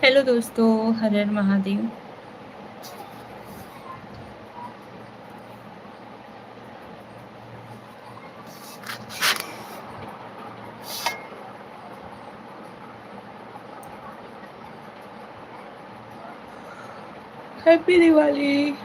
Hello दोस्तों, हर हर Mahadev. Happy Diwali.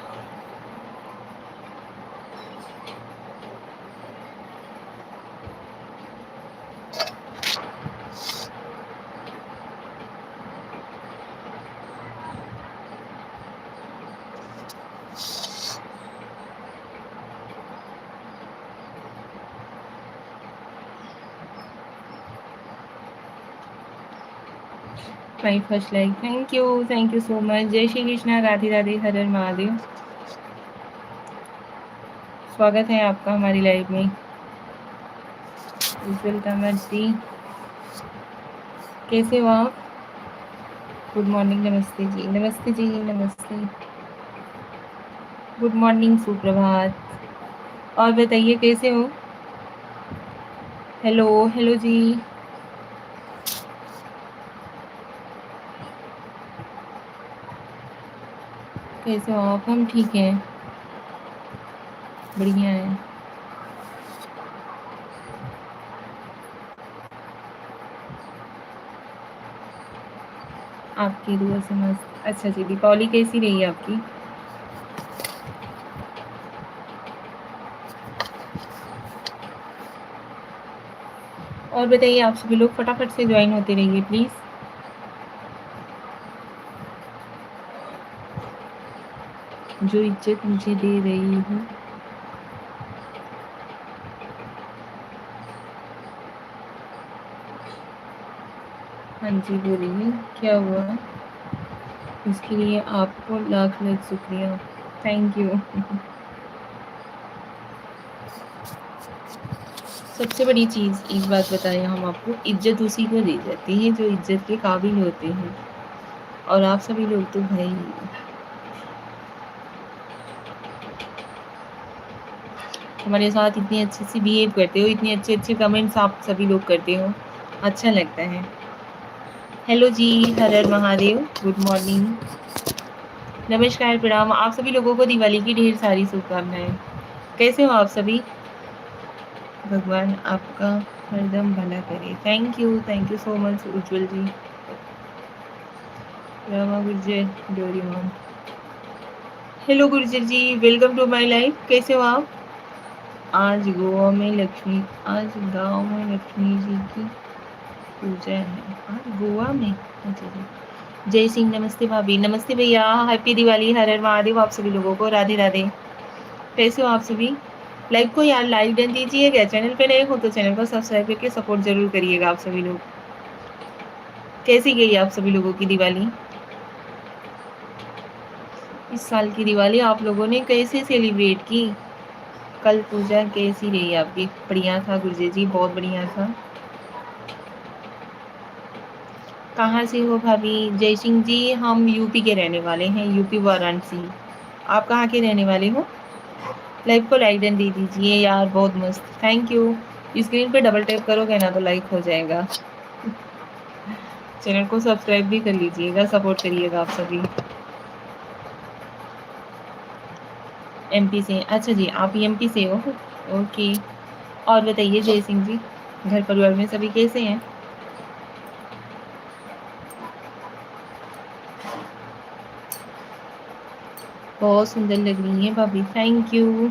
My first like, thank you so much. जय श्री कृष्णा, राधे राधे, हर हर महादेव। स्वागत है आपका हमारी लाइव में। उज्जवल कमर जी, कैसे हो आप? गुड मॉर्निंग, नमस्ते जी, नमस्ते जी, नमस्ते। गुड मॉर्निंग, सुप्रभात। और बताइए कैसे हो? हेलो हेलो जी, कैसे हो आप? हम ठीक हैं, बढ़िया है। आपकी दुआ से मस्त। अच्छा जी, दीपावली कैसी रही आपकी? और बताइए, आप सभी लोग फटाफट से ज्वाइन होते रहिए प्लीज़। जो इज्जत मुझे दे रही हूँ। हाँ जी, बोलिए क्या हुआ? उसके लिए आपको लाख लाख शुक्रिया। Thank you. सबसे बड़ी चीज़ एक बात बताएं हम आपको, इज्जत उसी को दी जाती है जो इज्जत के काबिल होते हैं। और आप सभी लोग तो भाई हमारे साथ इतनी अच्छे से बिहेव करते हो, इतने अच्छे अच्छे कमेंट्स आप सभी लोग करते हो, अच्छा लगता है। हेलो जी, हर हर महादेव, गुड मॉर्निंग, नमस्कार, प्रणाम। आप सभी लोगों को दिवाली की ढेर सारी शुभकामनाएं। कैसे हो आप सभी? भगवान आपका हरदम भला करे। Thank you so much Ujjwal ji. Rama Gurjar, Doraemon. Hello Gurjar ji, welcome to my life. कैसे हो आप? आज गोवा में लक्ष्मी आज गांव में लक्ष्मी जी की पूजा है। आज गोवा में? अच्छा जी। जय सिंह, नमस्ते भाभी, नमस्ते भैया, हैप्पी दिवाली, हर हर महादेव आप सभी लोगों को, राधे राधे। कैसे हो आप सभी? लाइक को यार लाइक डन दीजिएगा। चैनल पे नए हो तो चैनल को सब्सक्राइब करके सपोर्ट जरूर करिएगा आप सभी लोग। कैसी गई आप सभी लोगों की दिवाली? इस साल की दिवाली आप लोगों ने कैसे सेलिब्रेट की? कल पूजा कैसी रही आपकी? बढ़िया था गुरजे जी, बहुत बढ़िया था। कहाँ से हो भाभी? जय सिंह जी, हम यूपी के रहने वाले हैं, यूपी वाराणसी। आप कहाँ के रहने वाले हो? लाइक को लाइक डन दे दीजिए यार, बहुत मस्त, थैंक यू। स्क्रीन पे डबल टैप करोगे ना तो लाइक हो जाएगा। चैनल को सब्सक्राइब भी कर लीजिएगा, सपोर्ट करिएगा आप सभी। एमपी से? अच्छा जी, आप एमपी से हो, ओके। और बताइए जय सिंह जी, घर परिवार में सभी कैसे हैं? बहुत सुंदर लग रही है भाभी, थैंक यू।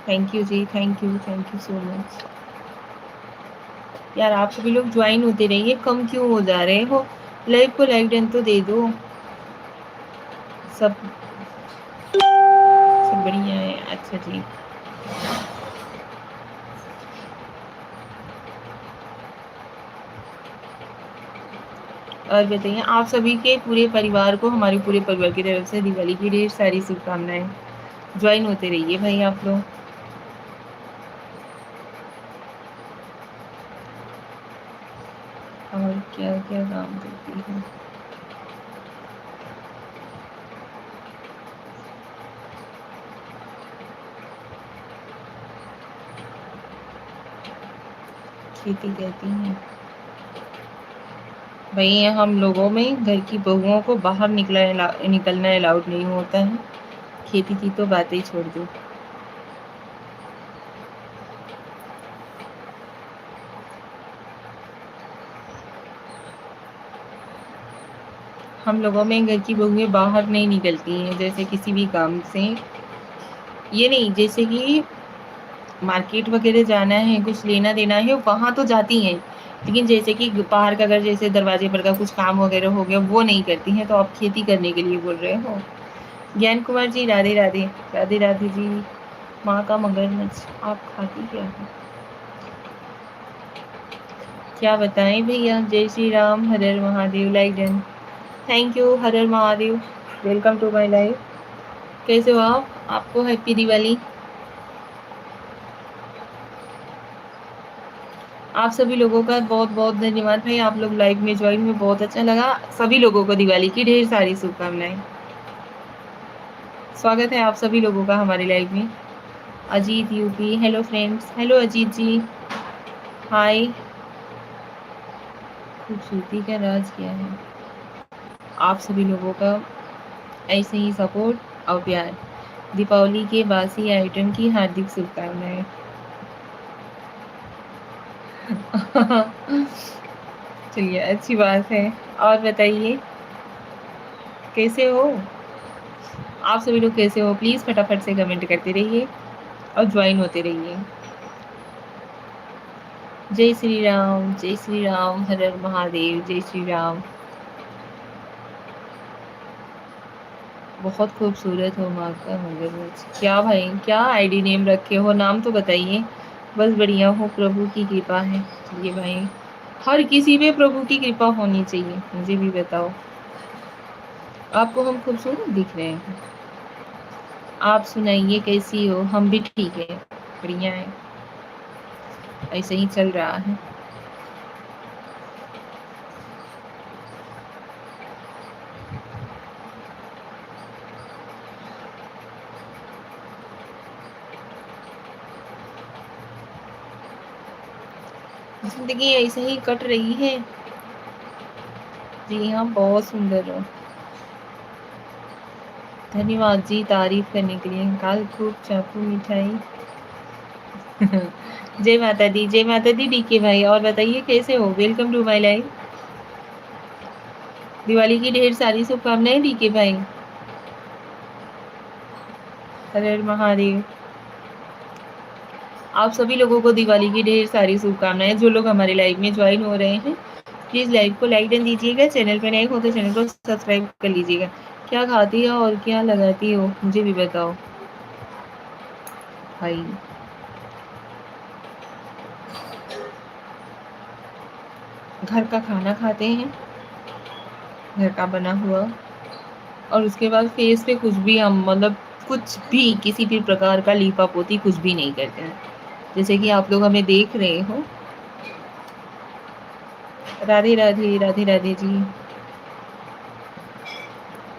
थैंक यू जी, थैंक यू सो मच। यार आप सभी लोग ज्वाइन होते रहिए, कम क्यों हो जा रहे हो? लाइव को लाइक डन तो दे दो। सब सब बढ़िया है, अच्छा जी। और बताइए, आप सभी के पूरे परिवार को, हमारे पूरे परिवार की तरफ से दिवाली की ढेर सारी शुभकामनाएं। ज्वाइन होते रहिए भाई आप लोग। और क्या क्या काम करती है? खेती कहती हैं भाई, हम लोगों में घर की बहुओं को बाहर निकलना अलाउड नहीं होता है। खेती की तो बातें ही छोड़ दो। हम लोगों में घर की बहुएं बाहर नहीं निकलती हैं, जैसे किसी भी काम से। ये नहीं, जैसे कि मार्केट वगैरह जाना है, कुछ लेना देना है, वहाँ तो जाती हैं। लेकिन जैसे कि बाहर का, अगर जैसे दरवाजे पर का कुछ काम वगैरह हो गया, वो नहीं करती हैं। तो आप खेती करने के लिए बोल रहे हो। ज्ञान कुमार जी, राधे राधे। राधे राधे जी। माँ का मगरमच्छ आप खाती क्या हो? क्या बताएं भैया। जय श्री राम, हर हर Mahadev. Like done. Thank you. हर हर Mahadev. Welcome to my life. कैसे हो आप? आपको हैप्पी दिवाली। आप सभी लोगों का बहुत बहुत धन्यवाद भाई, आप लोग लाइव में ज्वाइन हुए, बहुत अच्छा लगा। सभी लोगों को दिवाली की ढेर सारी शुभकामनाएं। स्वागत है आप सभी लोगों का हमारे लाइव में। Ajit UP, hello friends. Hello Ajit ji, hi. खूबसूरती का राज क्या है? आप सभी लोगों का ऐसे ही सपोर्ट और प्यार। दीपावली के बासी आइटम की हार्दिक शुभकामनाएं। चलिए, अच्छी बात है। और बताइए, कैसे हो आप सभी लोग? कैसे हो? प्लीज़ फटाफट से कमेंट करते रहिए और ज्वाइन होते रहिए। जय श्री राम, जय श्री राम, हर हर महादेव। जय श्री राम। बहुत खूबसूरत हो माँ का मगरमच्छ। क्या भाई, क्या आईडी नेम रखे हो? नाम तो बताइए। बस बढ़िया हो, प्रभु की कृपा है। चलिए भाई, हर किसी पे प्रभु की कृपा होनी चाहिए। मुझे भी बताओ, आपको हम खूबसूरत दिख रहे हैं? आप सुनाइए, कैसी हो? हम भी ठीक है, बढ़िया है, ऐसे ही चल रहा है। जिंदगी ऐसे ही कट रही है। जी हाँ, बहुत सुंदर हो। धन्यवाद जी तारीफ करने के लिए। काल खूब चाकू मिठाई। जय माता दी, जय माता दी डीके भाई। और बताइए, कैसे हो? Welcome to my life. Diwali की ढेर सारी शुभकामनाएं डीके भाई। हर हर महादेव। आप सभी लोगों को दिवाली की ढेर सारी शुभकामनाएं। जो लोग हमारे लाइव में ज्वाइन हो रहे हैं, प्लीज लाइव को लाइक डन दीजिएगा। चैनल पर नए हो तो चैनल को सब्सक्राइब कर लीजिएगा। क्या खाती हो और क्या लगाती हो, मुझे भी बताओ भाई। घर का खाना खाते हैं, घर का बना हुआ। और उसके बाद फेस पे कुछ भी हम, मतलब कुछ भी, किसी भी प्रकार का लीपा पोती कुछ भी नहीं करते हैं, जैसे कि आप लोग हमें देख रहे हो। Radhe Radhe, Radhe Radhe ji.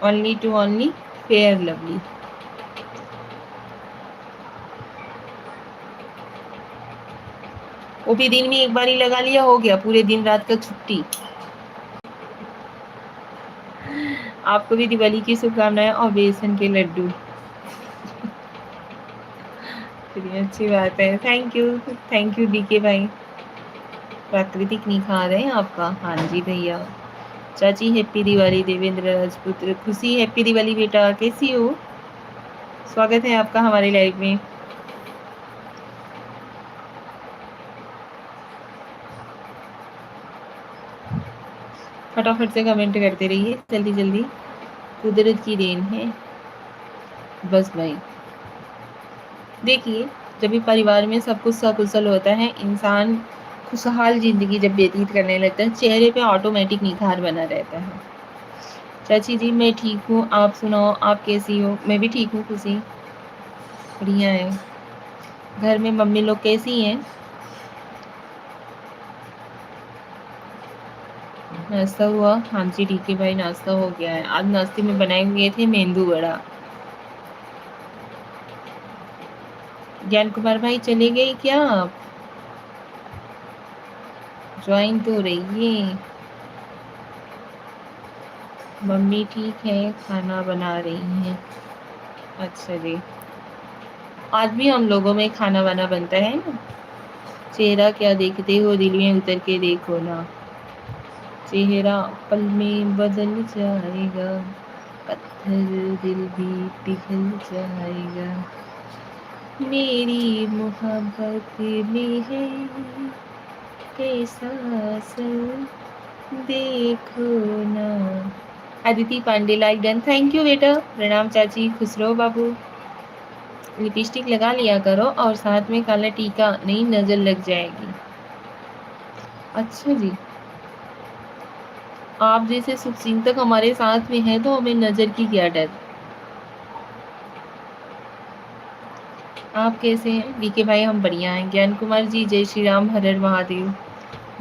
Only two only Fair Lovely. वो भी दिन में एक बार ही लगा लिया, हो गया पूरे दिन रात का छुट्टी। आपको भी दिवाली की शुभकामनाएं और बेसन के लड्डू। चलिए, अच्छी बात है। थैंक यू डीके भाई। प्राकृतिक निखार है आपका। हाँ जी भैया। चाची हैप्पी दिवाली। देवेंद्र राजपुत्र, खुशी हैप्पी दिवाली बेटा, कैसी हो? स्वागत है आपका हमारे लाइव में। फटाफट से कमेंट करते रहिए, जल्दी जल्दी। कुदरत की देन है बस भाई। देखिए, जब भी परिवार में सब कुछ सकुशल होता है, इंसान खुशहाल जिंदगी जब व्यतीत करने लगता है, चेहरे पे ऑटोमेटिक निखार बना रहता है। चाची जी, मैं ठीक हूँ, आप सुनाओ, आप कैसी हो? मैं भी ठीक हूँ खुशी, बढ़िया है। घर में मम्मी लोग कैसी हैं? नाश्ता हुआ? हाँ जी ठीक है भाई, नाश्ता हो गया है। आज नाश्ते में बनाए हुए थे मेंदू वड़ा। ज्ञान कुमार भाई, चले गए क्या आप? ज्वाइन तो रहिए। मम्मी ठीक है, खाना बना रही हैं। अच्छा जी, आज भी हम लोगों में खाना वाना बनता है ना। चेहरा क्या देखते हो, दिल में उतर के देखो ना। चेहरा पल में बदल जाएगा, पत्थर दिल भी पिघल जाएगा। मेरी मोहब्बत में है एहसास, देखो ना। Aditi Pandey like done, thank you बेटा। प्रणाम चाची, खुश रहो बाबू। लिपस्टिक लगा लिया करो और साथ में काला टीका, नहीं नजर लग जाएगी। अच्छा जी, आप जैसे शुभचिंतक हमारे साथ में है तो हमें नजर की क्या डर। आप कैसे हैं डीके भाई? हम बढ़िया हैं। ज्ञान कुमार जी, जय श्री राम, हर हर महादेव।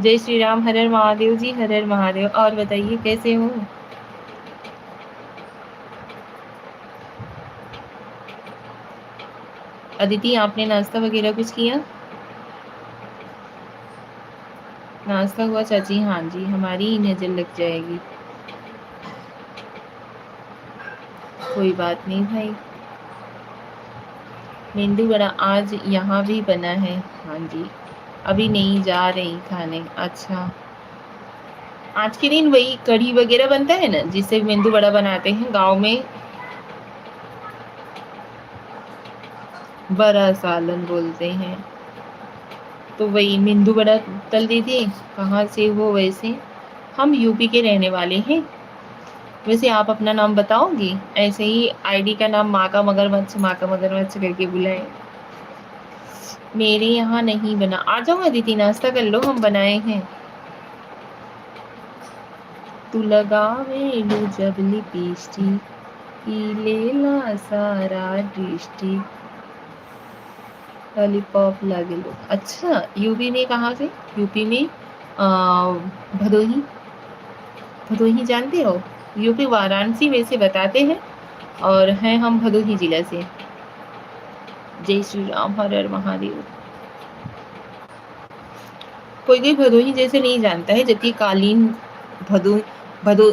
जय श्री राम, हर हर महादेव जी, हर हर महादेव। और बताइए कैसे हो? अदिति, आपने नाश्ता वगैरह कुछ किया? नाश्ता हुआ चाची? हाँ जी, हमारी ही नजर लग जाएगी। कोई बात नहीं भाई। मेंदू वड़ा आज यहाँ भी बना है। हाँ जी, अभी नहीं जा रही खाने। अच्छा, आज के दिन वही कढ़ी वगैरह बनता है ना, जिससे मेंदू वड़ा बनाते हैं गांव में। बड़ा सालन बोलते हैं। तो वही मेंदू वड़ा तल देते। कहाँ से हो वैसे? हम यूपी के रहने वाले हैं। वैसे आप अपना नाम बताओगी? ऐसे ही आईडी का नाम माँ का मगरमच्छ, माँ का मगरमच्छ करके बुलाए। मेरे यहाँ नहीं बना। आ जाओ अदिति, नाश्ता कर लो, हम बनाए हैं। तू लगावेलू जब लिपस्टिक, लेला सारा डिस्ट्रिक्ट। लॉलीपॉप लगे लो। अच्छा, यूपी में कहाँ से? यूपी में भदोही। भदोही जानते हो? यूपी वाराणसी वैसे बताते हैं, और हैं हम भदोही जिला से। जय श्री राम, हर हर महादेव। कोई कोई भदोही जैसे नहीं जानता है, जबकि कालीन भदो भदो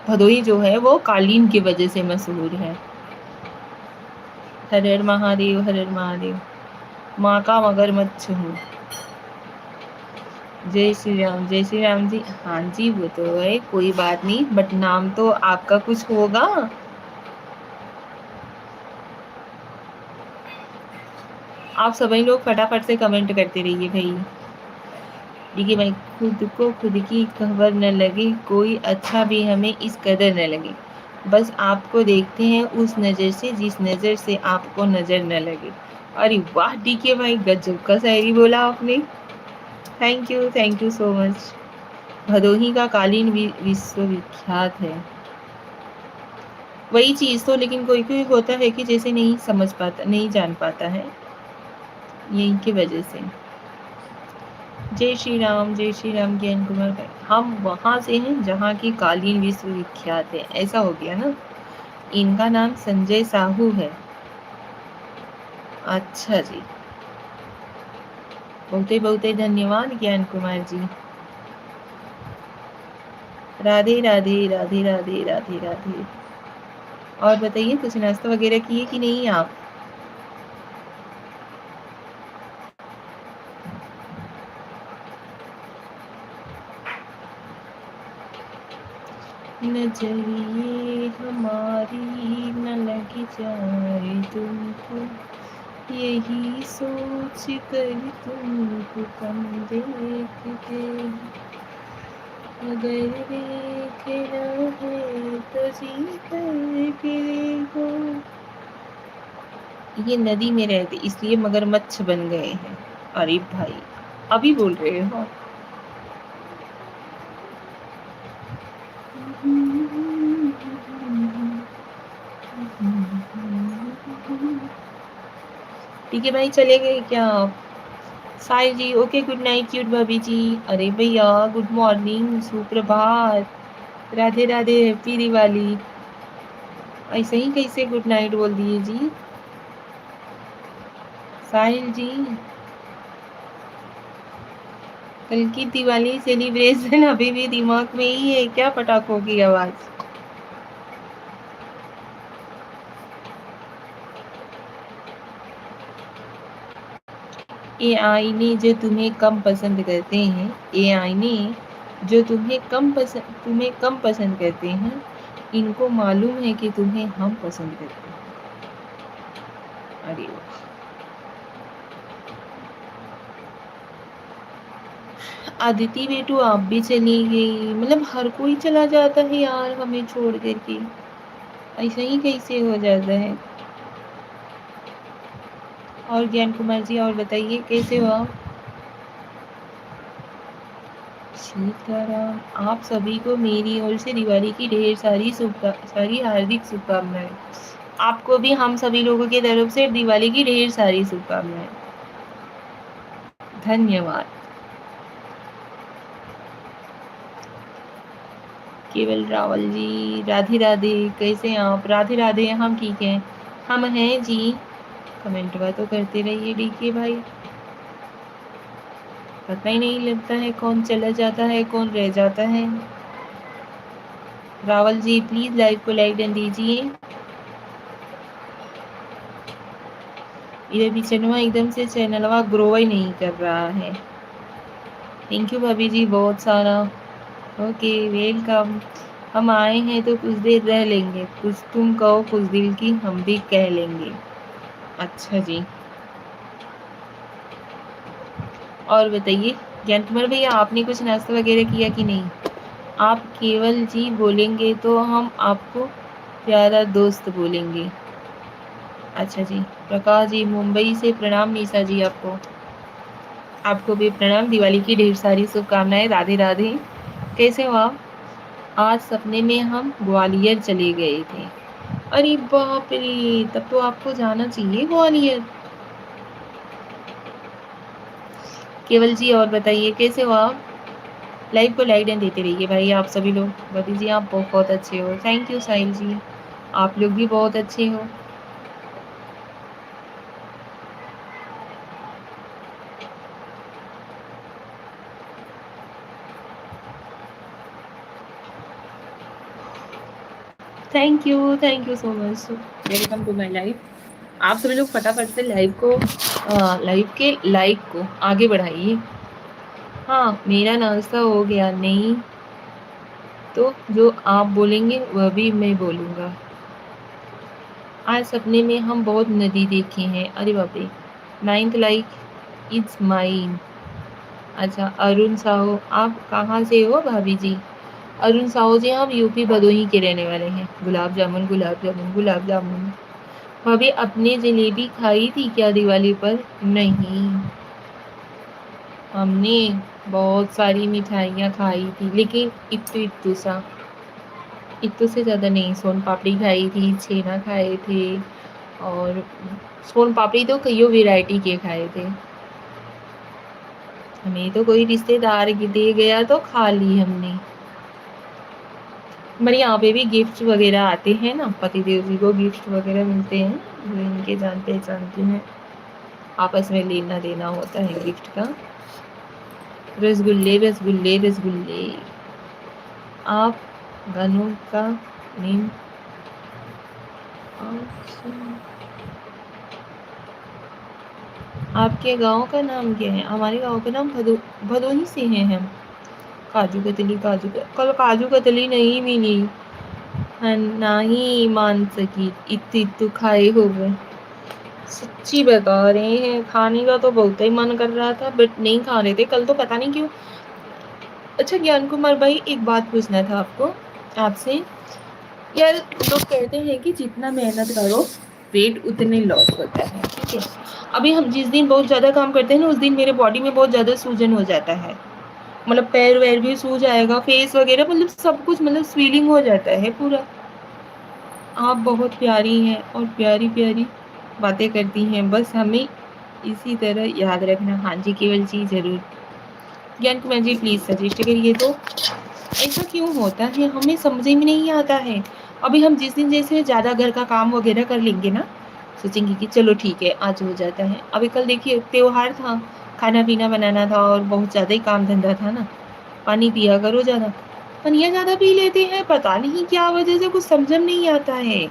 भदोही जो है वो कालीन की वजह से मशहूर है। हर हर महादेव, हर हर महादेव। माँ का मगरमच्छ हूँ। जय श्री राम, जय श्री राम जी। हाँ जी, वो तो है, कोई बात नहीं, बट नाम तो आपका कुछ होगा। आप सभी लोग फटाफट से कमेंट करते रहिए भाई। देखिए भाई, खुद को खुद की खबर न लगे, कोई अच्छा भी हमें इस कदर न लगे। बस आपको देखते हैं उस नज़र से जिस नज़र से आपको नज़र न लगे। अरे वाह डीके भाई, गजब का शायरी बोला आपने। Thank you so much. Bhadohi का कालीन विश्वविख्यात है। वही चीज़ तो, लेकिन कोई कोई होता है कि जैसे नहीं समझ पाता, नहीं जान पाता है, यही की वजह से। जय श्री राम, जय श्री राम। ज्ञान कुमार भाई, हम वहाँ से हैं जहाँ की कालीन विश्वविख्यात है। ऐसा हो गया ना। इनका नाम संजय साहू है। अच्छा जी, बहुते बहुते धन्यवाद ज्ञान कुमार जी। राधे राधे, राधे राधे, राधे राधे। और बताइए, कुछ नाश्ता वगैरह किए कि नहीं आप? नजरिए हमारी न लग जाए तुमको, यही सोच कर तुमको कम देखते, अगर देखना है तो जी कर के देखो। ये नदी में रहते इसलिए मगरमच्छ बन गए हैं। अरे भाई, अभी बोल रहे हो? ठीक है भाई, चले गए क्या आप? साई जी, ओके, गुड नाइट क्यूट भाभी जी। अरे भैया, गुड मॉर्निंग, सुप्रभात, राधे राधे, हैप्पी दिवाली। ऐसे ही कैसे गुड नाइट बोल दिए जी? साहिल जी, कल की दिवाली सेलिब्रेशन अभी भी दिमाग में ही है क्या? पटाखों की आवाज। एआई ने जो तुम्हें कम पसंद करते हैं, एआई ने जो तुम्हें कम पसंद करते हैं, इनको मालूम है कि तुम्हें हम पसंद करते हैं। अरे वाह। आदिति बेटू आप भी चली गई, मतलब हर कोई चला जाता है यार हमें छोड़ करके, ऐसा ही कैसे हो जाता है। और ज्ञान कुमार जी और बताइए कैसे हो आप? सीताराम, आप सभी को मेरी ओर से दिवाली की ढेर सारी हार्दिक शुभकामनाएं। आपको भी हम सभी लोगों की तरफ से दिवाली की ढेर सारी शुभकामनाएं। धन्यवाद। केवल रावल जी, राधे राधे, कैसे हैं आप? राधे राधे, हम ठीक हैं, हम हैं जी। कमेंट तो करते रहिए डीके भाई, पता ही नहीं लगता है कौन चला जाता है कौन रह जाता है। रावल जी प्लीज लाइव को लाइक डन दीजिए। इधर भी चैनवा एकदम से चैनलवा ग्रो ही नहीं कर रहा है। थैंक यू भाभी जी बहुत सारा। Okay welcome. हम आए हैं तो कुछ देर रह लेंगे, कुछ तुम कहो कुछ दिल की हम भी कह लेंगे। अच्छा जी, और बताइए ज्ञान कुमार भैया, आपने कुछ नाश्ता वगैरह किया कि नहीं? आप केवल जी बोलेंगे तो हम आपको प्यारा दोस्त बोलेंगे। अच्छा जी, प्रकाश जी मुंबई से प्रणाम। निशा जी आपको भी प्रणाम। दिवाली की ढेर सारी शुभकामनाएं। राधे राधे, कैसे हो आप? आज सपने में हम ग्वालियर चले गए थे। अरे बाप रे, तब तो आपको जाना चाहिए ग्वालियर। केवल जी और बताइए कैसे हो आप? लाइव को लाइक एंड देते रहिए भाई आप सभी लोग। बबी जी आप बहुत अच्छे हो, थैंक यू। साहिल जी आप लोग भी बहुत अच्छे हो। Thank you so much, welcome to my live. आप सभी लोग फटाफट से लाइव के लाइक को आगे बढ़ाइए। हाँ मेरा नाश्ता हो गया नहीं तो जो आप बोलेंगे वह भी मैं बोलूँगा। आज सपने में हम बहुत नदी देखे हैं। अरे बाप रे, 9th लाइक इट्स माइन। अच्छा अरुण साहू, आप कहाँ से हो भाभी जी? अरुण साहू जी हम यूपी भदोही के रहने वाले हैं। गुलाब जामुन गुलाब जामुन गुलाब जामुन। भाभी अपने जलेबी खाई थी क्या दिवाली पर? नहीं, हमने बहुत सारी मिठाइयाँ खाई थी लेकिन इत्तू से ज़्यादा नहीं। सोन पापड़ी खाई थी, छेना खाए थे, और सोन पापड़ी तो कईयों वैरायटी के खाए थे। हमें तो कोई रिश्तेदार दे गया तो खा ली हमने। हमारे यहाँ पे भी गिफ्ट वगैरह आते हैं ना, पतिदेव जी को गिफ्ट वगैरह मिलते हैं, जो इनके जान पहचान के हैं, आपस में लेना देना होता है गिफ्ट का। रसगुल्ले रसगुल्ले रसगुल्ले। आप गानों का नेम आपके गांव का नाम क्या है? हमारे गांव का नाम भदोही से हैं हम। काजू कतली कल काजू कतली नहीं मिली, ना ही मान सकी, इतु खाए हो गए। सच्ची बता रहे हैं, खाने का तो बहुत ही मन कर रहा था बट नहीं खा रहे थे कल तो, पता नहीं क्यों। अच्छा ज्ञान कुमार भाई एक बात पूछना था आपसे। यार लोग कहते हैं कि जितना मेहनत करो वेट उतने लॉस होता है, ठीक है। अभी हम जिस दिन बहुत ज़्यादा काम करते हैं ना, उस दिन मेरे बॉडी में बहुत ज़्यादा सूजन हो जाता है, मतलब पैर वैर भी सूज जाएगा, फेस वगैरह, मतलब सब कुछ, मतलब स्वेलिंग हो जाता है पूरा। आप बहुत प्यारी हैं और प्यारी प्यारी बातें करती हैं, बस हमें इसी तरह याद रखना। हाँ जी केवल जी ज़रूर। ज्ञान कुमार जी प्लीज़ सजेस्ट करिए तो, ऐसा क्यों होता है हमें समझ में नहीं आता है। अभी हम जिस दिन जैसे ज़्यादा घर का काम वगैरह कर लेंगे ना, सोचेंगी कि चलो ठीक है आज हो जाता है। अभी कल देखिए त्योहार था, खाना पीना बनाना था और बहुत ज़्यादा ही काम धंधा था ना, पानी पिया करो ज़्यादा। पनिया ज़्यादा पी लेते हैं, पता नहीं क्या वजह से, कुछ समझ में नहीं आता है।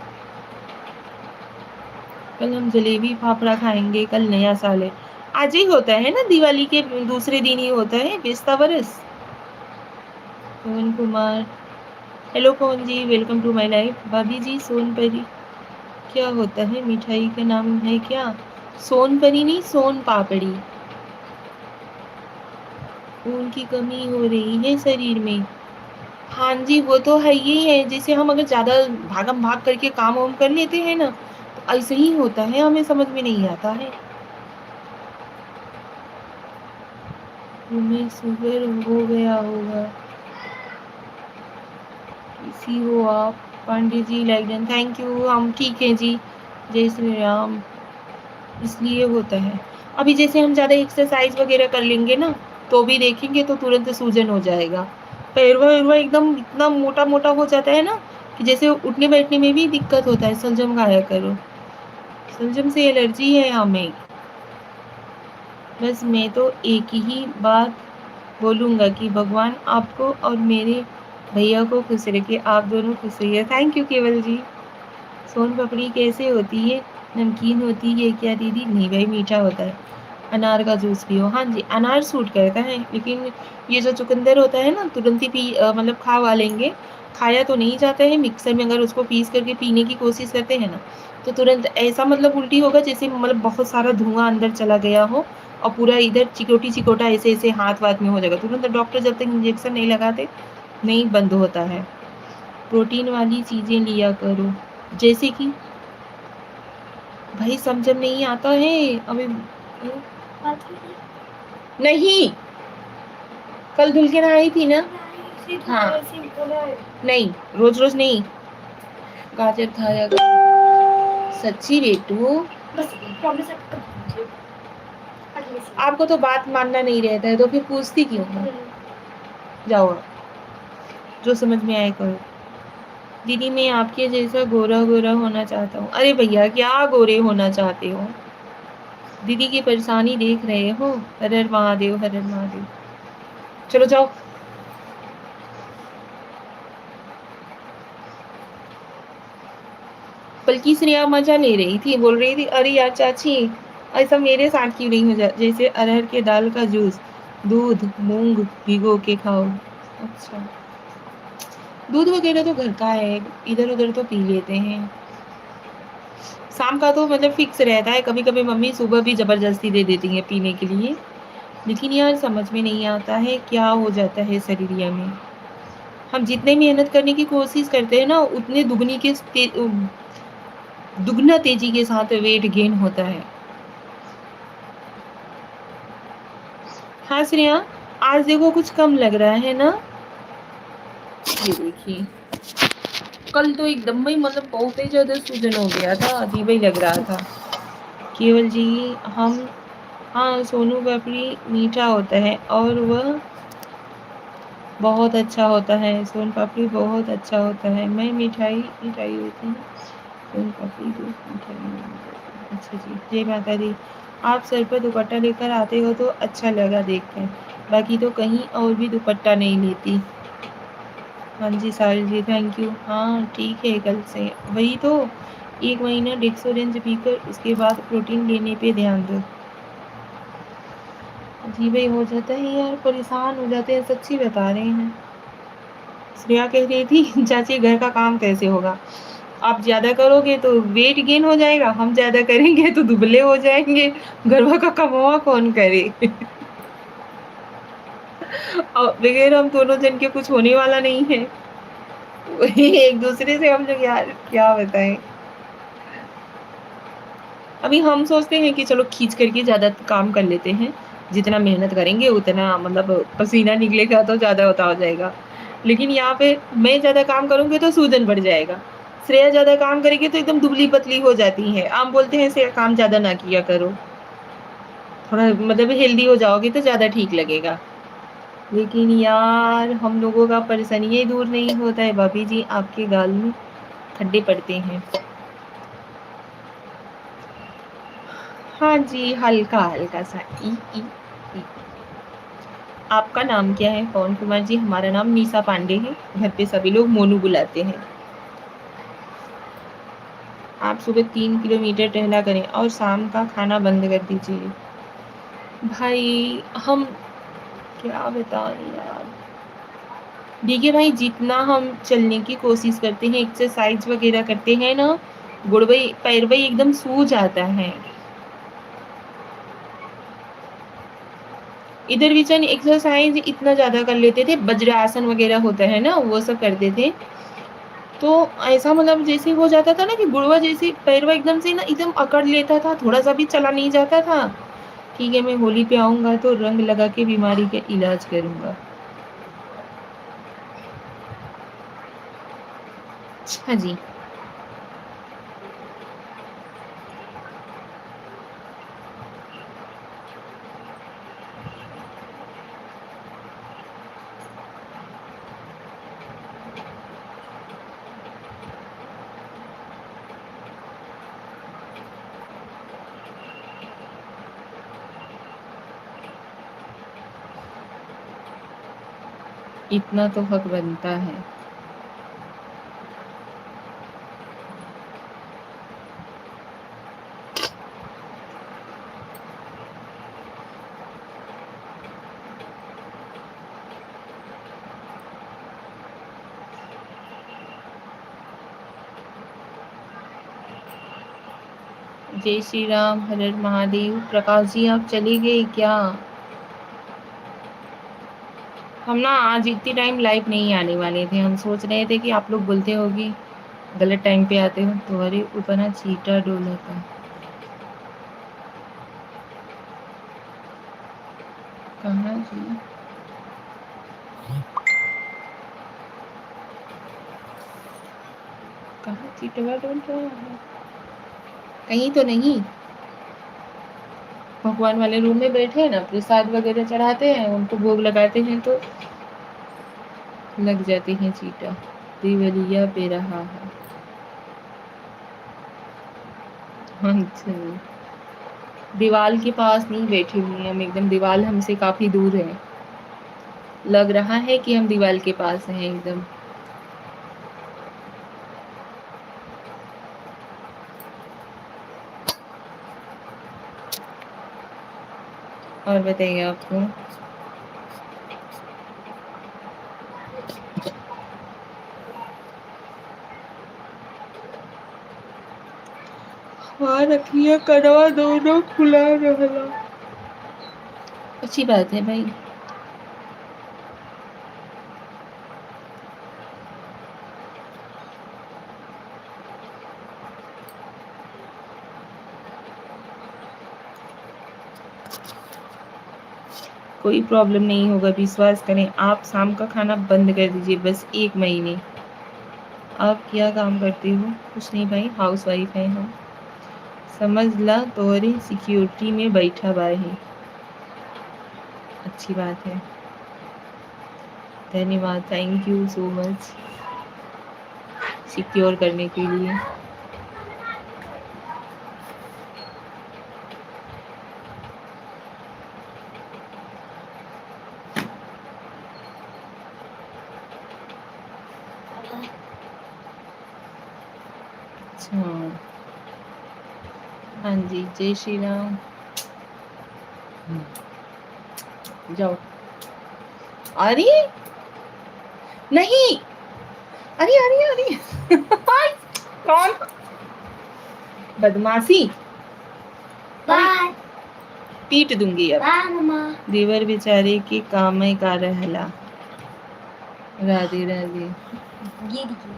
कल हम जलेबी फाफड़ा खाएंगे, कल नया साल है। आज ही होता है ना, दिवाली के दूसरे दिन ही होता है बेस्ता बरस। Pavan Kumar, hello Pavan ji, welcome to my life. भाभी जी सोनपरी क्या होता है? मिठाई का नाम है क्या? सोनपरी नहीं, सोन पापड़ी। खून की कमी हो रही है शरीर में। हाँ जी, वो तो है ही है। जैसे हम अगर ज़्यादा भागम भाग करके काम वाम कर लेते हैं ना, तो ऐसे ही होता है, हमें समझ में नहीं आता है। तुम्हें शुगर हो गया होगा, किसी हो आप? Pandey ji like done, thank you. हम ठीक हैं जी, जय श्री राम। इसलिए होता है। अभी जैसे हम ज़्यादा एक्सरसाइज वगैरह कर लेंगे ना, तो भी देखेंगे तो तुरंत सूजन हो जाएगा। पैरवा वैरवा एकदम इतना मोटा मोटा हो जाता है ना, कि जैसे उठने बैठने में भी दिक्कत होता है। सलजम खाया करो, सलजम से एलर्जी है हमें। बस मैं तो एक ही बात बोलूँगा कि भगवान आपको और मेरे भैया को खुश रखे, आप दोनों खुश रहिए। थैंक यू केवल जी। सोन पापड़ी कैसे होती है? नमकीन होती है क्या दीदी? नहीं भाई, मीठा होता है। अनार का जूस पियो। हाँ जी, अनार सूट करता है, लेकिन ये जो चुकंदर होता है ना, तुरंत ही मतलब खा वा लेंगे। खाया तो नहीं जाता है, मिक्सर में अगर उसको पीस करके पीने की कोशिश करते हैं ना, तो तुरंत ऐसा मतलब उल्टी होगा जैसे मतलब बहुत सारा धुआं अंदर चला गया हो, और पूरा इधर चिकोटी चिकोटा ऐसे ऐसे हाथ वाथ में हो जाएगा। तुरंत डॉक्टर जब तक इंजेक्शन नहीं लगाते नहीं बंद होता है। प्रोटीन वाली चीज़ें लिया करो, जैसे कि भाई समझ में नहीं आता है अभी। नहीं, कल धुल के नहाई थी ना। हाँ, नहीं रोज रोज नहीं, गाजर खाया कर। सच्ची बेटू, आपको तो बात मानना नहीं रहता है, तो फिर पूछती क्यों हो? जाओ आप, जो समझ में आए करो। दीदी मैं आपके जैसा गोरा गोरा होना चाहता हूँ। अरे भैया क्या गोरे होना चाहते हो? दीदी की परेशानी देख रहे हो? हर हर महादेव, हर हर महादेव। चलो जाओ। बल्कि श्रेया मजा ले रही थी, बोल रही थी अरे यार चाची, ऐसा मेरे साथ क्यों नहीं हो जाए, जैसे अरहर के दाल का जूस, दूध मूंग भिगो के खाओ। अच्छा, दूध वगैरह तो घर का है, इधर उधर तो पी लेते हैं। शाम का तो मतलब फिक्स रहता है, कभी कभी मम्मी सुबह भी जबरदस्ती दे देती है पीने के लिए। लेकिन यार समझ में नहीं आता है क्या हो जाता है शरीर में। हम जितने मेहनत करने की कोशिश करते हैं ना, उतने दुगना तेजी के साथ वेट गेन होता है। हाँ श्रेया, आज देखो कुछ कम लग रहा है ना। ये देखिए, कल तो एकदम ही मतलब बहुत ही ज्यादा सूजन हो गया था, अजीब ही लग रहा था। केवल जी, हम हाँ सोनू पापड़ी मीठा होता है और वह बहुत अच्छा होता है। सोन पापड़ी बहुत अच्छा होता है। मैं मिठाई मिठाई होती है, सोन पापड़ी दूध मिठाई। अच्छा जी, जय माता दी। आप सर पर दुपट्टा लेकर आते हो तो अच्छा लगा देखकर, बाकी तो कहीं और भी दुपट्टा नहीं लेती। हाँ जी साहिल जी, थैंक यू। हाँ ठीक है, कल से वही तो, 1 महीना डेक्सोरेंज पीकर उसके बाद प्रोटीन लेने पे ध्यान दो। जी भाई हो जाता है यार, परेशान हो जाते हैं, सच्ची बता रहे हैं। श्रेया कह रही थी चाची घर का काम कैसे होगा? आप ज्यादा करोगे तो वेट गेन हो जाएगा, हम ज्यादा करेंगे तो दुबले हो जाएंगे। घर का कमावा कौन करे? और बगैर हम दोनों जन के कुछ होने वाला नहीं है। एक दूसरे से हम लोग यार क्या बताएं। अभी हम सोचते हैं कि चलो खींच करके ज्यादा काम कर लेते हैं, जितना मेहनत करेंगे उतना मतलब पसीना निकलेगा तो ज्यादा होता हो जाएगा। लेकिन यहाँ पे मैं ज्यादा काम करूंगी तो सूजन बढ़ जाएगा, श्रेया ज्यादा काम करेगी तो एकदम दुबली पतली हो जाती है। आप बोलते हैं श्रेया काम ज्यादा ना किया करो, थोड़ा मतलब हेल्दी हो जाओगे तो ज्यादा ठीक लगेगा। लेकिन यार हम लोगों का परेशानी ही दूर नहीं होता है। भाभी जी आपके गाल में खड्डे पड़ते हैं। हाँ जी, हल्का-हल्का सा ई। आपका नाम क्या है? पवन कुमार जी, हमारा नाम मीसा पांडे है। घर पे सभी लोग मोनू बुलाते हैं। आप सुबह 3 किलोमीटर टहला करें और शाम का खाना बंद कर दीजिए। भाई हम क्या बताएँ यार। देखिए भाई, जितना हम चलने की कोशिश करते हैं, एक्सरसाइज़ वगैरह करते हैं ना, गुड़वई पैरवई एकदम सूज जाता है। इधर बीचन एक्सरसाइज़ इतना ज़्यादा कर लेते थे, वज्रासन वगैरह होता है ना, वो सब करते थे। तो ऐसा मतलब जैसे हो जाता था ना कि गुड़वा जैसे पैरवा एकदम से ना एकदम अकड़ लेता था, थोड़ा-सा भी चला नहीं जाता था। ठीक है, मैं होली पे आऊँगा तो रंग लगा के बीमारी का इलाज करूँगा। हाँ जी। इतना तो हक बनता है। जय श्री राम, हर हर महादेव। प्रकाश जी आप चले गए क्या? हम ना आज इतनी टाइम लाइव नहीं आने वाले थे। हम सोच रहे थे कि आप लोग बोलते होगे गलत टाइम पे आते हो, तुम्हारे ऊपर ना चीटा डोला था। कहाँ जी? कहाँ चीटवा डोल रहा है? कहीं तो नहीं। भगवान वाले रूम में बैठे हैं ना, प्रसाद वगैरह चढ़ाते हैं, उनको भोग लगाते हैं तो लग जाते हैं चीटा। दिवलिया पे रहा है। अच्छा, दीवाल के पास नहीं बैठे हुए हैं हम, एकदम दीवाल हमसे काफी दूर है। लग रहा है कि हम दीवाल के पास हैं एकदम। और बताइए आपको। हाँ रखिए, कड़वा दोनों खुला रहला। अच्छी बात है भाई। कोई प्रॉब्लम नहीं होगा, विश्वास करें। आप शाम का खाना बंद कर दीजिए बस 1 महीने। आप क्या काम करते हो? कुछ नहीं भाई, हाउसवाइफ हैं हम। समझ ला तोहरी सिक्योरिटी में बैठा बा है। अच्छी बात है। धन्यवाद, thank you so much secure करने के लिए। अच्छा, हाँ जी, जय श्री राम। जाओ। अरे नहीं, अरे अरे अरे कौन? बदमाशी। बाय पीट दूंगी अब। बाय मम्मा। देवर बेचारे के काम में का रहला। राधे राधे। गिर गई,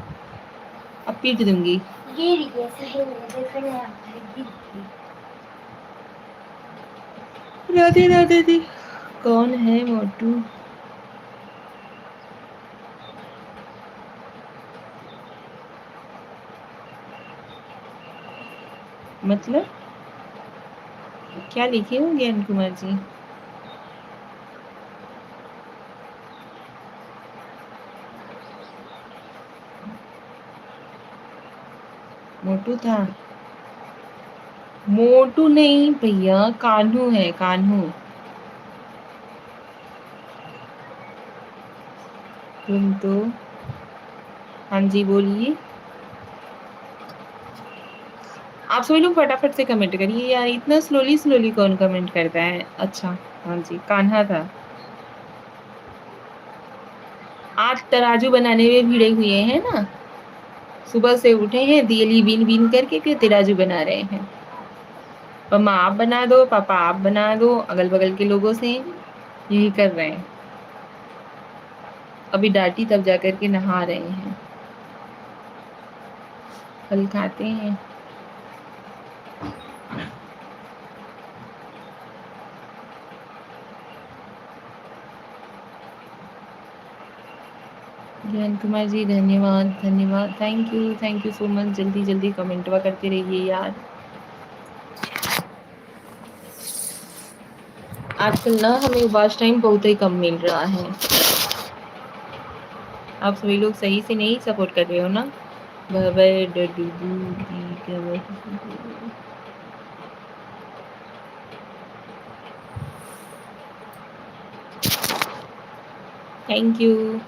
अब पीट दूंगी। गिर गई, सही में देखने आता है, गिर गई। राधे राधे दी। कौन है मोटू? मतलब क्या लिखे हो ज्ञान कुमार जी? मोटू था। मोटू नहीं भैया, कान्हू है कान्हू। तुम तो, हाँ जी बोलिए। आप सभी लोग फटाफट से कमेंट करिए यार, इतना स्लोली स्लोली कौन कमेंट करता है। अच्छा हाँ जी, कान्हा था। आज तराजू बनाने में भिड़े हुए हैं ना, सुबह से उठे हैं, दियली बीन बीन करके फिर तराजू बना रहे हैं। मम्मा आप बना दो, पापा आप बना दो, अगल बगल के लोगों से यही कर रहे हैं। अभी डांटी तब जा करके नहा रहे हैं। फल खाते हैं। जयंत कुमार जी धन्यवाद धन्यवाद, थैंक यू सो मच। जल्दी जल्दी कमेंटवा करते रहिए यार। आजकल ना हमें वॉच टाइम बहुत ही कम मिल रहा है। आप सभी लोग सही से नहीं सपोर्ट कर रहे हो ना। Thank you.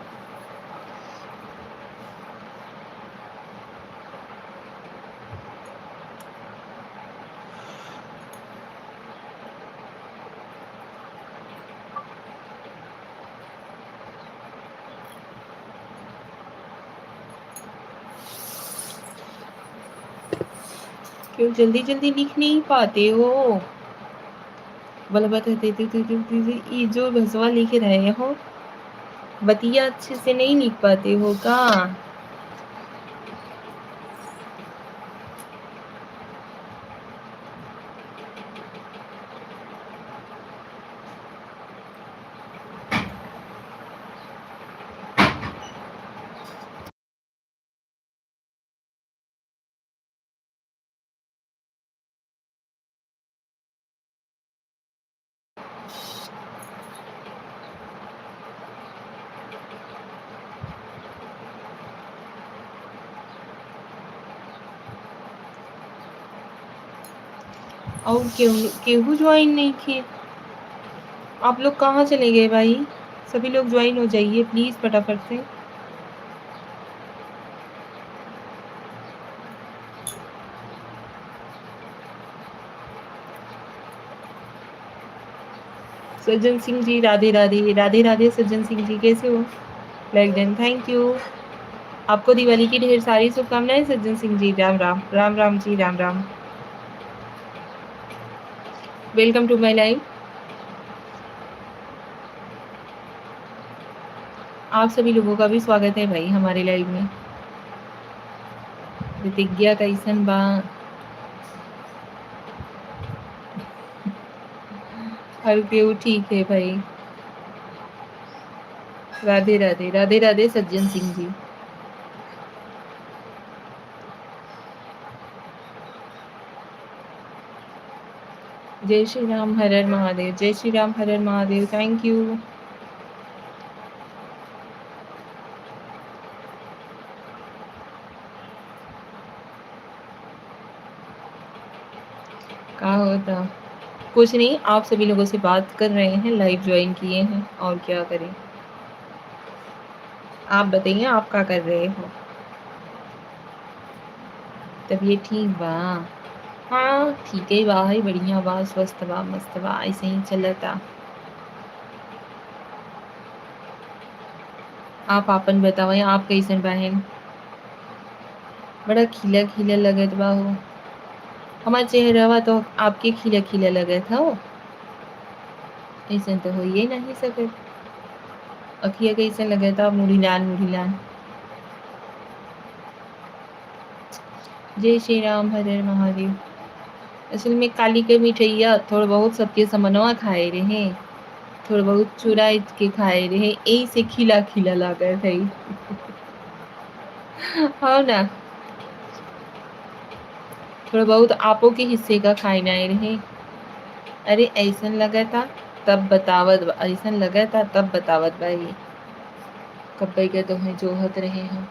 क्यों जल्दी जल्दी लिख नहीं पाते हो? ये जो भसवा लिख रहे हो, बतिया अच्छे से नहीं लिख पाते हो का? और केहू ज्वाइन नहीं किए। आप लोग कहाँ चले गए भाई? सभी लोग ज्वाइन हो जाइए प्लीज फटाफट से। सज्जन सिंह जी राधे राधे, राधे राधे सज्जन सिंह जी, कैसे हो? Like done, thank you. आपको दिवाली की ढेर सारी शुभकामनाएं Sajjan Singh ji. Ram Ram, Ram Ram ji, Ram Ram. Welcome to my live. आप सभी लोगों का भी स्वागत है भाई हमारे लाइव में। प्रतिज्ञा कैसन बा? हर केहू ठीक है भाई। राधे राधे, राधे राधे सज्जन सिंह जी। जय श्री राम, हर हर महादेव। जय श्री राम, हर हर महादेव, थैंक यू। क्या होता? कुछ नहीं, आप सभी लोगों से बात कर रहे हैं, लाइव ज्वाइन किए हैं, और क्या करें। आप बताइए आप क्या कर रहे हो? तबीयत ठीक बा? हाँ ठीक है बा, है बढ़िया बा, स्वस्थ बा, मस्त बा, ऐसे ही चलता। आप आपन बताओ, आप कैसन बहन? बड़ा खिला खिला लगत बा हो। हमारा चेहरा तो आपके खिला खिला लगत हो। ऐसा तो हो ही नहीं सकत। अखिया कैसे लगता? मुड़ीलान मुड़ीलान। जय श्री राम, हर हर महादेव। असल में काली के मिठैया थोड़ा बहुत सबके समनवा खाए रहे, थोड़ा बहुत चूरा के खाए रहे, यही से खिला खिला लागत है। हाँ ना, थोड़ा बहुत आपो के हिस्से का खाए ना रहे। अरे ऐसन लगा था तब बतावत, ऐसन लगा था तब बतावत भाई। कब्बई के तो है जोहत रहे हैं।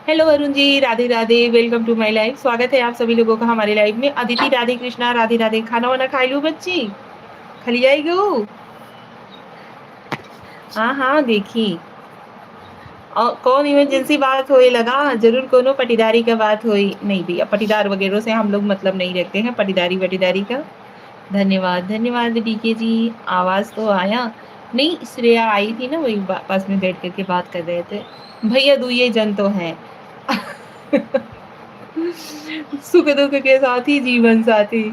Hello Arun ji, Radhe Radhe, welcome to my live. स्वागत है आप सभी लोगों का हमारे लाइव में। अदिति राधे कृष्णा, राधे राधे। खाना वाना खाई लू बच्ची, खली जाएगी वो। हाँ हाँ देखी। और कौन इमरजेंसी बात होए लगा, जरूर कोनो पटीदारी का बात होई। नहीं भैया, पटीदार वगैरह से हम लोग मतलब नहीं रखते हैं, पटीदारी वटीदारी का। धन्यवाद धन्यवाद डीके जी। आवाज तो आया नहीं, श्रेया आई थी ना, वही पास में बैठ करके बात कर रहे थे। भैया दुइये जन तो हैं। सुख दुख के साथी, जीवन साथी।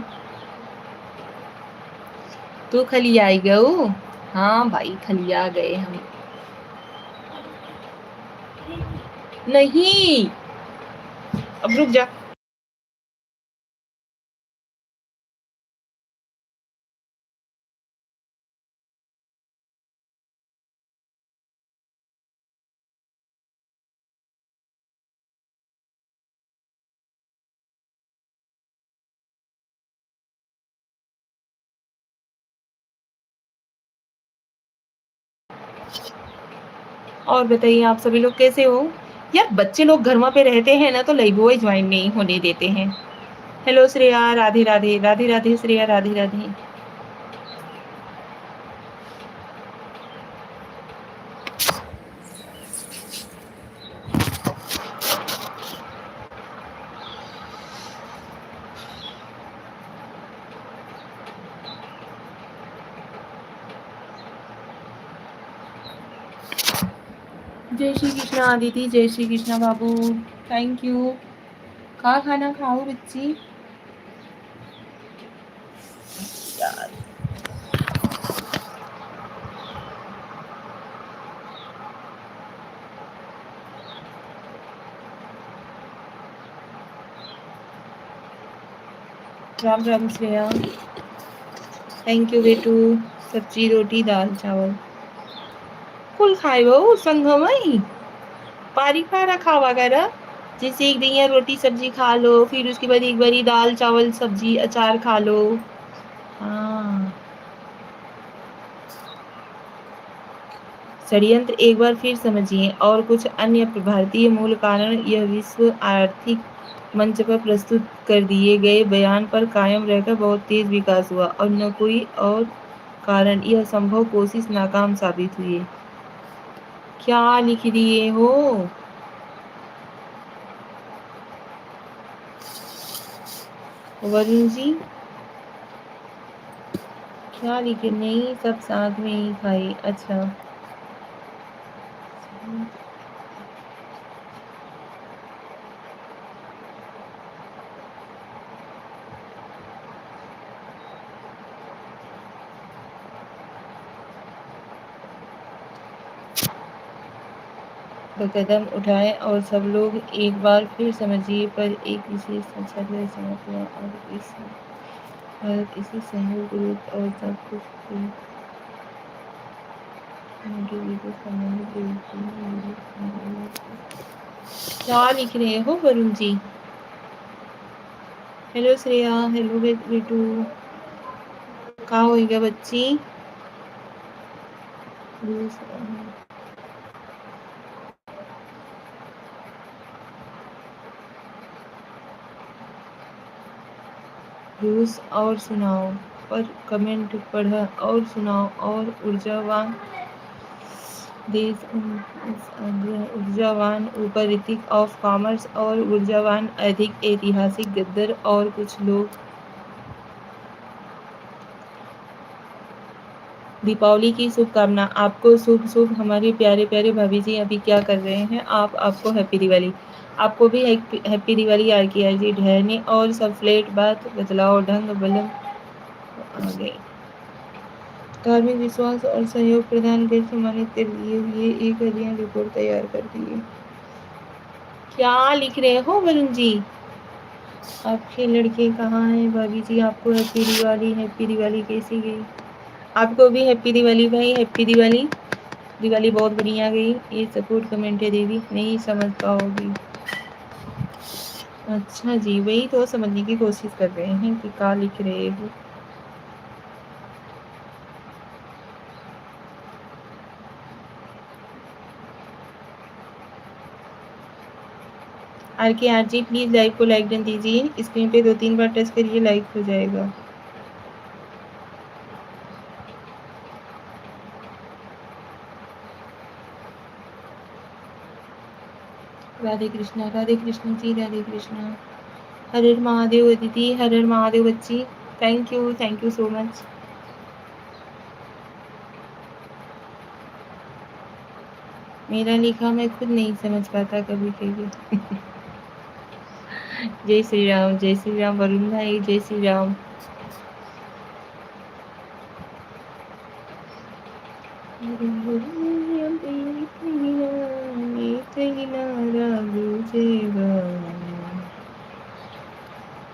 तू खली आई गऊ। हाँ भाई, खलिया गए हम। नहीं, अब रुक जा। और बताइए आप सभी लोग कैसे हो। यार बच्चे लोग घर पे रहते हैं ना, तो लाइव ज्वाइन नहीं होने देते हैं। हेलो श्रेया, राधे राधे, राधे राधे श्रेया, राधे राधे। जय श्री कृष्णा आदिति, जय श्री कृष्णा बाबू, थैंक यू। खा खाना खाओ बच्ची। यार राम राम श्रेया, थैंक यू बेटू। सब्जी रोटी दाल चावल कुल खाए वो संगमई पारी पारा खावा करा। जैसे एक दिन या रोटी सब्जी खा लो, फिर उसके बाद एक बारी दाल चावल सब्जी अचार खा लो। हाँ, षड्यंत्र एक बार फिर समझिए। और कुछ अन्य भारतीय मूल कारण यह विश्व आर्थिक मंच पर प्रस्तुत कर दिए गए बयान पर कायम रहकर बहुत तेज विकास हुआ, और न कोई और कारण यह संभव कोशिश नाकाम साबित हुई। क्या लिख दिए हो वरुण जी, क्या लिखे। नहीं, सब साथ में ही खाई। अच्छा, कदम उठाए और सब लोग एक बार फिर समझिए पर एक विशेष छत्र समझ हुआ, और इसी सहयोग रूप और सब कुछ क्या लिख रहे हो वरुण जी। हेलो श्रेया, हेलो बेटू, कहाँ होएगा बच्ची। रूस और सुनाओ पर कमेंट पढ़ा और सुनाओ। और ऊर्जावान देश, ऊर्जावान ऊपर ऋतिक ऑफ कॉमर्स, और ऊर्जावान अधिक ऐतिहासिक गद्दर, और कुछ लोग। दीपावली की शुभकामना आपको। शुभ शुभ हमारे प्यारे प्यारे भाभी जी अभी क्या कर रहे हैं आप। आपको हैप्पी दिवाली। आपको भी हैप्पी दिवाली यार की जी ढहने और सब फ्लेट बात बदलाव ढंग बलम आगे। धार्मिक विश्वास और सहयोग प्रदान कर सम्मानित कर दिए हुए एक अध्ययन रिपोर्ट तैयार कर दिए। क्या लिख रहे हो वरुण जी। आपके लड़के कहाँ हैं भाभी जी। आपको हैप्पी दिवाली। हैप्पी दिवाली कैसी गई। आपको भी हैप्पी दिवाली भाई, हैप्पी दिवाली। दिवाली बहुत बढ़िया गई। ये सपोर्ट कमेंट है देवी, नहीं समझ पाओगी। अच्छा जी, वही तो समझने की कोशिश कर रहे हैं कि क्या लिख रहे हो। RK RG प्लीज लाइव को लाइक डन दीजिए, स्क्रीन पे 2-3 बार टच करिए, लाइक हो जाएगा। राधे कृष्णा जी, राधे कृष्णा। हर हर महादेव अदिति, हर हर महादेव बच्ची, थैंक यू सो मच। मेरा लिखा मैं खुद नहीं समझ पाता कभी कभी। जय श्री राम वरुण भाई, जय श्री राम।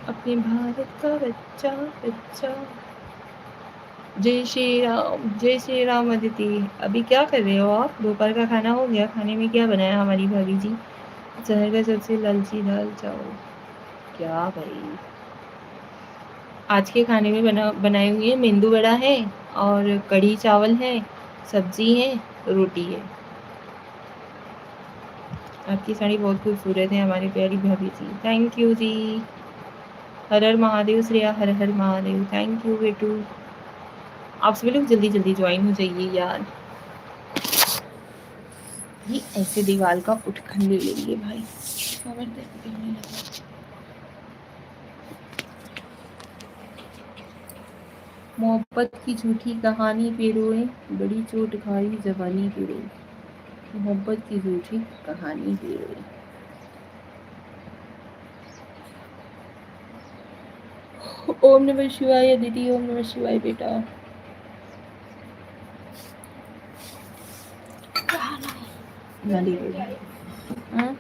अपने भारत का बच्चा बच्चा। जय श्री राम अदिति। अभी क्या कर रहे हो आप? दोपहर का खाना हो गया? खाने में क्या बनाया हमारी भाभी जी? शहर का सबसे लालची दाल चावल। क्या भाई, आज के खाने में बनाए हुए मेंदू वड़ा है और कढ़ी चावल है, सब्जी है, रोटी है। आपकी साड़ी बहुत खूबसूरत है हमारी प्यारी भाभी जी, थैंक यू जी। हर हर महादेव श्रेया, हर हर महादेव, थैंक यू बेटू। आप सभी लोग जल्दी जल्दी ज्वाइन हो जाइए यार। ये ऐसे दीवार का उठखंड ले लेंगे भाई, कमर दर्द करने लगा। मोहब्बत की झूठी कहानी पे रोए, बड़ी चोट खाई जवानी पे रोए। मोहब्बत की झूठी कहानी पे रोए। ओम नमः शिवाय दीदी, ओम नमः शिवाय बेटा। गाली हाँ?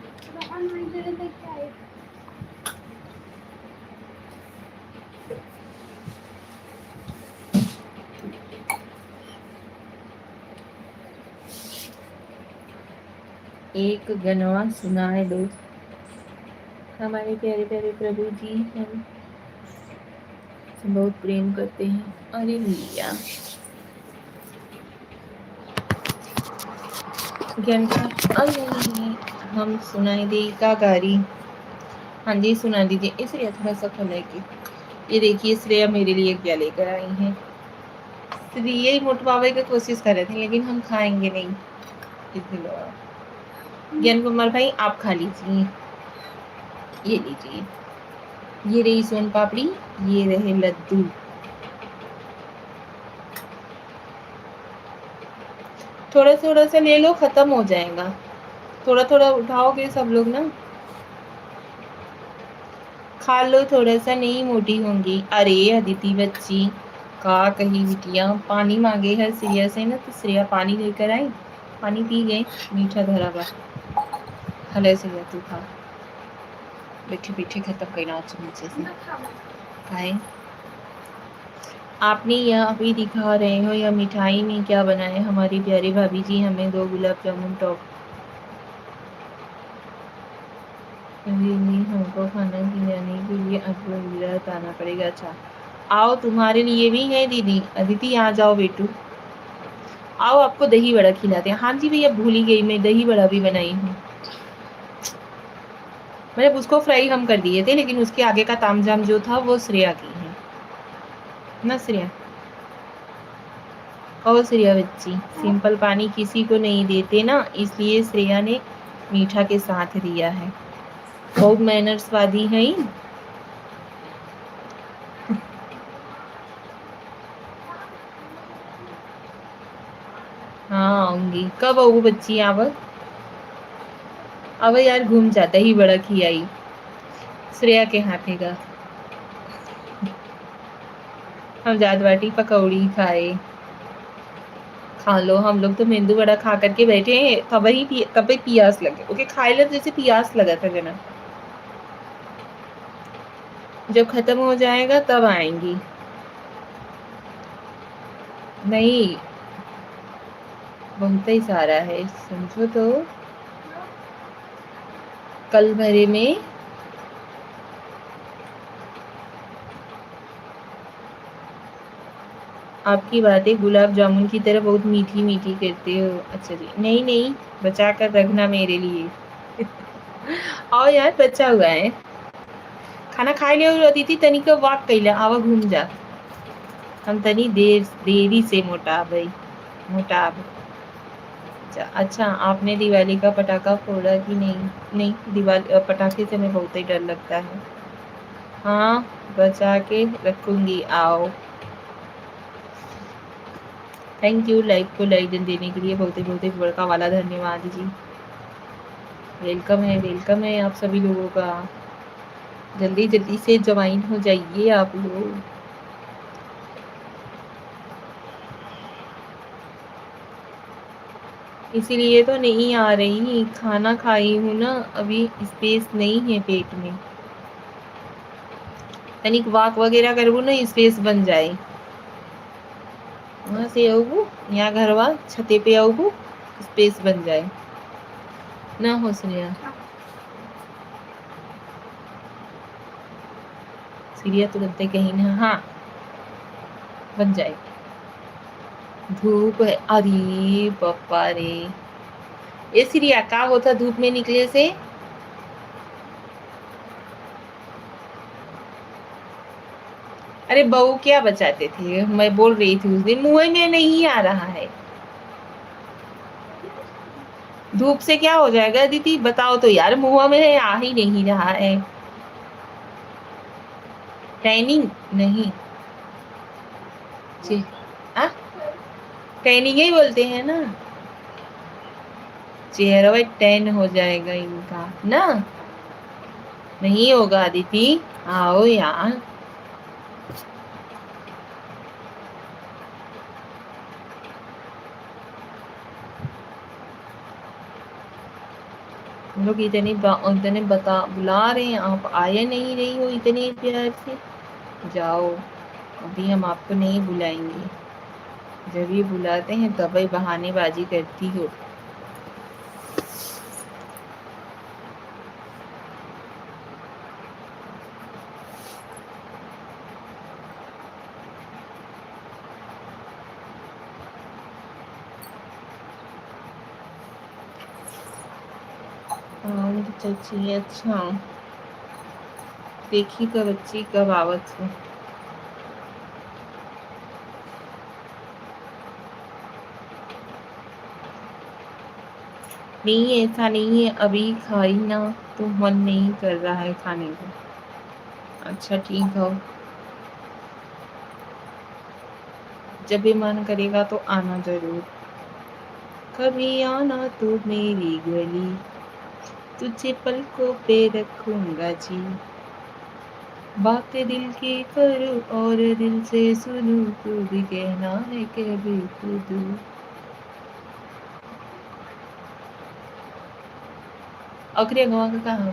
एक गनवा सुनाए दो हमारे प्यारे प्यारे प्रभु जी, हम बहुत प्रेम करते हैं। अरे भैया ज्ञान का हम सुनाई दे का गारी। हाँ जी सुना दीजिए। इसलिए थोड़ा सा फल है कि ये देखिए श्रेया मेरे लिए क्या लेकर आई हैं। श्रेया ही मोटवावे की कोशिश कर रहे थे लेकिन हम खाएंगे नहीं। ज्ञान कुमार भाई आप खा लीजिए, ये लीजिए। ये रही सोन पापड़ी, ये रहे लड्डू। थोड़ा थोड़ा सा ले लो, खत्म हो जाएगा। थोड़ा थोड़ा उठाओगे सब लोग ना, खा लो थोड़ा सा, नहीं मोटी होंगी। अरे अदिति बच्ची का कही बिटिया, पानी मांगे है श्रेया से ना, तो श्रेया पानी लेकर आई, पानी पी गए, मीठा धरा बा। हले श्रेया तू खा, बैठे बैठे खत्म करना नीचे से खाए। आपने यहाँ पे दिखा रहे हो या मिठाई में क्या बनाए हमारी प्यारी भाभी जी? हमें 2 गुलाब जामुन टॉप। हमको खाना खिलाने के लिए आपको आना पड़ेगा। अच्छा आओ, तुम्हारे लिए भी है दीदी। अदिति यहाँ जाओ बेटू, आओ आपको दही बड़ा खिलाते हैं। हाँ जी भैया, भूल ही गई मैं, दही बड़ा भी बनाई हूँ। मतलब उसको फ्राई हम कर दिए थे, लेकिन उसके आगे का तामझाम जो था वो श्रेया की है ना। श्रेया और श्रेया बच्ची सिंपल पानी किसी को नहीं देते ना, इसलिए श्रेया ने मीठा के साथ दिया है। बहुत मैनर्सवादी है। हाँ आऊंगी। कब आऊ बच्ची? अब यार घूम जाता ही बड़ा खियाई श्रेया के हाथे का। हम जात बाटी पकौड़ी खाए। खा लो, हम लोग तो मेंदू वड़ा खा करके बैठे हैं, तब ही पियास लगे। ओके खाए लो, जैसे पियास लगा था जना। जब खत्म हो जाएगा तब आएंगी। नहीं बहुत ही सारा है, समझो तो कल भरे में। आपकी बातें गुलाब जामुन की तरह बहुत मीठी मीठी करते हो। अच्छा जी, नहीं नहीं, बचा कर रखना मेरे लिए। आओ यार, बच्चा हुआ है। खाना खाई ले रहती थी, तनिक वॉक कैला, आवा घूम जा। हम तनी देरी से मोटा भाई, मोटा। अच्छा, आपने दिवाली का पटाखा फोड़ा कि नहीं? नहीं, दिवाली पटाखे से हमें बहुत ही डर लगता है। हाँ, बचा के रखूंगी, आओ। थैंक यू लाइक को लाइक देने के लिए, बहुत ही बड़का वाला धन्यवाद जी। वेलकम है आप सभी लोगों का। जल्दी जल्दी से ज्वाइन हो जाइए आप लोग। इसीलिए तो नहीं आ रही, खाना खाई हूँ ना, अभी स्पेस नहीं है पेट में। तनिक वॉक वगैरह करबू ना, स्पेस बन जाए। वहाँ से आऊँ, यहाँ घरवा छते पे आऊँ, स्पेस बन जाए ना हो सुनिया। सीरिया तो लगते कहीं ना, हाँ बन जाए। धूप है, अरे पप्पा रे। ये सीरिया का होता धूप में निकले से? अरे बहू क्या बचाते थे, मैं बोल रही थी उस दिन, मुंह में नहीं आ रहा है। धूप से क्या हो जाएगा दीदी, बताओ तो यार, मुंह में आ ही नहीं रहा है। टैनिंग नहीं, टैनिंग ही बोलते हैं ना, चेहरा टैन हो जाएगा इनका ना। नहीं होगा दीदी, आओ यार। हम लोग इतने बता बुला रहे हैं, आप आया नहीं रही हो इतने प्यार से। जाओ, अभी हम आपको नहीं बुलाएंगे, जब ये बुलाते हैं तब ही बहानेबाजी करती हो। चाची अच्छा, देखी तो बच्ची कब आवत हो। नहीं ऐसा नहीं है, अभी खाई ना तो मन नहीं कर रहा है खाने को। अच्छा ठीक है, जब भी मन करेगा तो आना जरूर। कभी आना तो मेरी गली, तुझे पलकों पे रखूंगा जी। बातें दिल की करूं और दिल से सुनूं, तू भी कहना है कभी खुद। अखरे गवा का कहा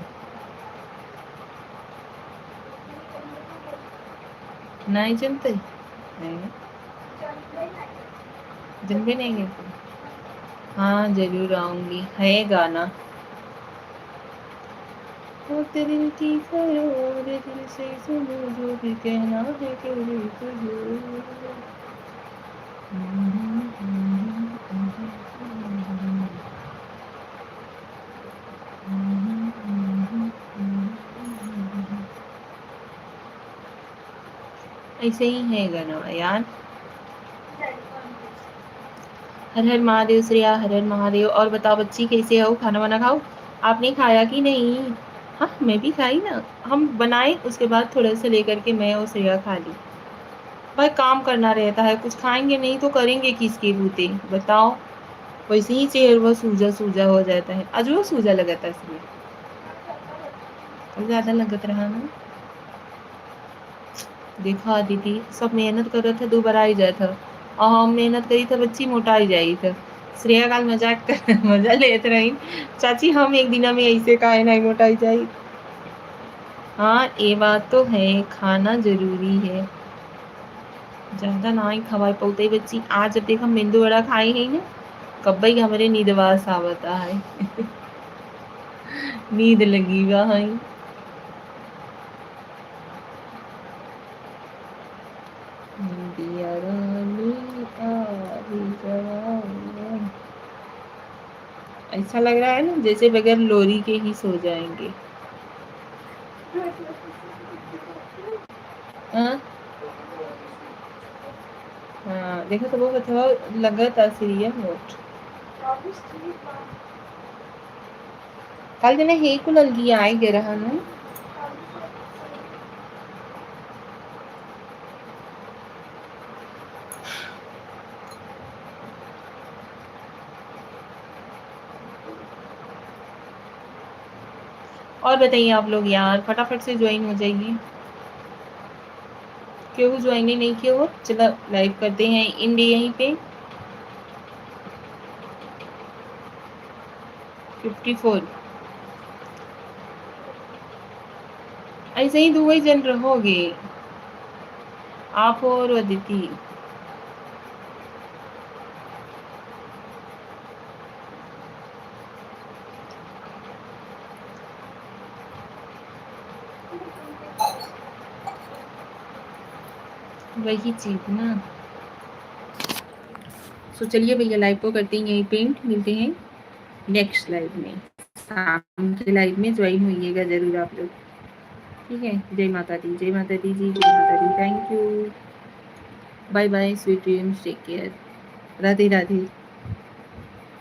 नहीं जनते, नहीं जनबे नहीं गए। हाँ जरूर आऊंगी, है गाना। बातें दिल की करो और दिल से सुनो, जो भी कहना है कभी खुद। ऐसे ही है गाना यार। हर हर महादेव श्रेया, हर हर महादेव। और बताओ बच्ची कैसे हो, खाना वाना खाओ। आपने खाया कि नहीं? हाँ मैं भी खाई ना, हम बनाए उसके बाद थोड़ा सा लेकर के मैं और श्रेया खा ली। भाई काम करना रहता है, कुछ खाएंगे नहीं तो करेंगे किसके बूते बताओ। वैसे ही चेहरा सूजा सूजा हो जाता है, आज वो सूजा लगा था इसलिए, ज्यादा लगत रहा ना। देखा दीदी सब मेहनत कर रहे थे, दोबारा ही जाए था, और हम मेहनत करी था बच्ची मोटा ही जाई था। श्रेया काल मजाक कर मजा लेते रही, चाची हम एक दिन में ऐसे काहे नहीं मोटाई जाई। हाँ ये बात तो है, खाना जरूरी है, ज्यादा ना ही खवाई पौते बच्ची। आज जब देख हम मेंदू वड़ा खाई है ना, कब भाई हमारे नींदवास आवता है नींद लगी हुआ है। दिया रानी आ भी जवान। ऐसा लग रहा है ना जैसे बगैर लोरी के ही सो जाएंगे। हाँ हाँ, देखो तो वो थोड़ा लगा तासीरिया मोट कल दिन हे कुलल्गी आएगे रहनु और बताइए आप लोग यार, फटाफट से ज्वाइन हो जाइए। क्यों ज्वाइन नहीं किया हो? चलो लाइव करते हैं इंडिया यहीं पे 54। ऐसे ही 2 ही जन रहोगे, आप और अदिति। वही चीज ना। सो चलिए भैया लाइव को करते हैं यहीं पे, मिलते हैं नेक्स्ट लाइव में। शाम के लाइव में ज्वाइन होइएगा जरूर आप लोग, ठीक है। जय माता दी, जय माता दी जी, जय माता दी। Thank you, bye bye, sweet dreams, take care, Radhe Radhe.